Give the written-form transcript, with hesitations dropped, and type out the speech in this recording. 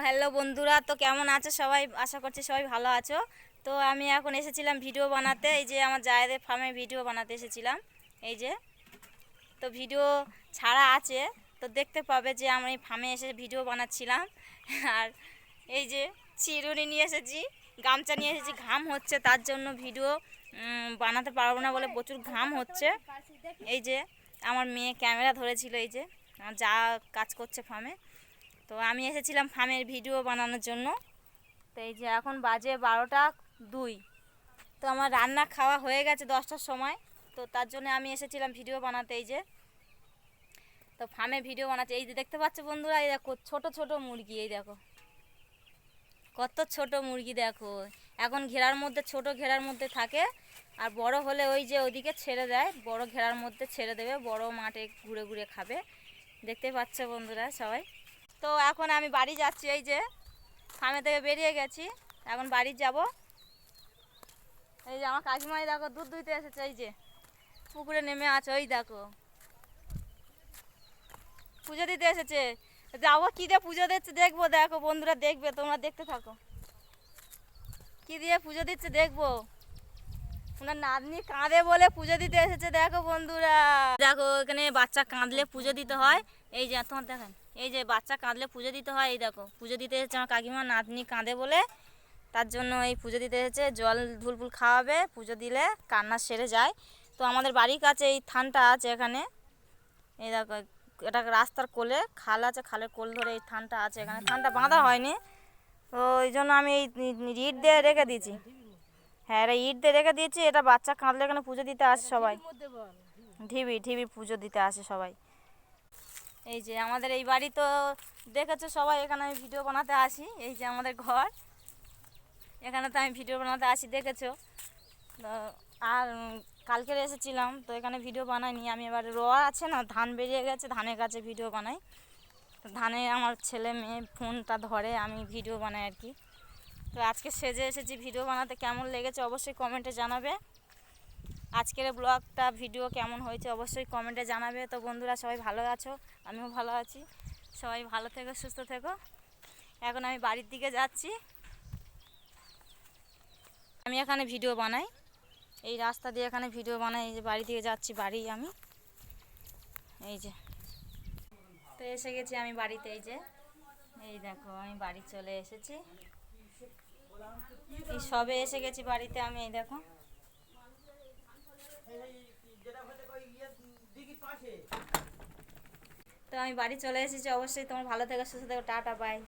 Hello বন্ধুরা, তো কেমন আছো সবাই? আশা করছি সবাই ভালো আছো। তো আমি এখন এসেছিলাম ভিডিও বানাতে, এই যে আমার জায়েদের ফার্মে ভিডিও বানাতে এসেছিলাম। এই যে তো ভিডিও ছাড়া আছে, তো দেখতে পাবে যে আমি ফার্মে এসে ভিডিও বানাচ্ছিলাম। আর এই যে চিরুনি নিয়ে এসেছি, গামছা নিয়ে এসেছি, ঘাম হচ্ছে তার জন্য ভিডিও বানাতে পারবো না বলে প্রচুর ঘাম হচ্ছে। এই যে আমার মেয়ে ক্যামেরা ধরেছিল, এই যে আমার যা কাজ করছে ফার্মে। তো আমি এসেছিলাম ফার্মের ভিডিও বানানোর জন্য। তো এই যে এখন বাজে 12টা 2। তো আমার রান্না খাওয়া হয়ে গেছে 10টার সময়। তো তার জন্য আমি এসেছিলাম ভিডিও বানাতে। এই যে তো ফার্মে ভিডিও বানাচ্ছে, এই যে দেখতে পাচ্ছ বন্ধুরা, এই দেখো ছোট ছোট মুরগি, এই দেখো কত ছোট মুরগি দেখো। এখন ঘেরার মধ্যে, ছোট ঘেরার মধ্যে থাকে, আর বড় হলে ওই যে ওদিকে ছেড়ে দেয়, বড় ঘেরার মধ্যে ছেড়ে দেবে, বড় মাঠে ঘুরে ঘুরে খাবে। দেখতে পাচ্ছ বন্ধুরা সবাই। তো এখন আমি বাড়ি যাচ্ছি, এই যে ফার্মে থেকে বেরিয়ে গেছি, এখন বাড়ি যাব। এই যে আমার কাকিমাই দেখো দুধ দুইতে এসেছে, এই যে পুকুরে নেমে আছে, ওই দেখো পুজো দিতে এসেছে। যাবো কী দিয়ে পুজো দিচ্ছে দেখবো, দেখো বন্ধুরা দেখবে, তোমরা দেখতে থাকো কী দিয়ে পুজো দিচ্ছে দেখবো। ওনার নাতনি কাঁদে বলে পুজো দিতে এসেছে, দেখো বন্ধুরা। দেখো এখানে বাচ্চা কাঁদলে পুজো দিতে হয়। এই যে তোমার দেখেন, এই যে বাচ্চা কাঁদলে পুজো দিতে হয়। এই দেখো পুজো দিতে এসেছে আমার কাকিমা, নাতনি কাঁদে বলে, তার জন্য এই পুজো দিতে এসেছে। জল ফুল খাওয়াবে, পুজো দিলে কান্না সেরে যায়। তো আমাদের বাড়ির কাছে এই থানটা আছে এখানে, এই দেখো এটা রাস্তার কোলে খাল আছে, খালের কোল ধরে এই থানটা আছে এখানে। থানটা বাঁধা হয়নি, তো এই জন্য আমি এই ইট দিয়ে রেখে দিয়েছি। হ্যাঁ, এটা ইট দিয়ে রেখে দিয়েছি। এটা বাচ্চা কাঁদলে এখানে পুজো দিতে আসে সবাই, ঢিবি ঢিবি পুজো দিতে আসে সবাই। এই যে আমাদের এই বাড়ি তো দেখেছো সবাই, এখানে আমি ভিডিও বানাতে আসি। এই যে আমাদের ঘর, এখানে তো আমি ভিডিও বানাতে আসি, দেখেছো। তো আর কালকের এসেছিলাম, তো এখানে ভিডিও বানাইনি আমি। এবার রোয়া আছে না, ধান বেরিয়ে গেছে, ধানের কাছে ভিডিও বানাই। তো ধানে আমার ছেলে মেয়ে ফোনটা ধরে, আমি ভিডিও বানাই আর কি। তো আজকে সেজে এসেছি ভিডিও বানাতে, কেমন লেগেছে অবশ্যই কমেন্টে জানাবে। আজকের ব্লগটা ভিডিও কেমন হয়েছে অবশ্যই কমেন্টে জানাবে। তো বন্ধুরা সবাই ভালো আছো, আমিও ভালো আছি। সবাই ভালো থেকো, সুস্থ থেকো। এখন আমি বাড়ির দিকে যাচ্ছি। আমি এখানে ভিডিও বানাই, এই রাস্তা দিয়ে এখানে ভিডিও বানাই। এই যে বাড়ি দিয়ে যাচ্ছি, বাড়ি আমি। এই যে তো এসে গেছি আমি বাড়িতে। এই যে এই দেখো আমি বাড়ি চলে এসেছি, এই সবে এসে গেছি বাড়িতে আমি। এই দেখো তো আমি বাড়ি চলে এসেছি। অবশ্যই তোমার ভালো থেকো, সুস্থ থেকো, টাটা বাই।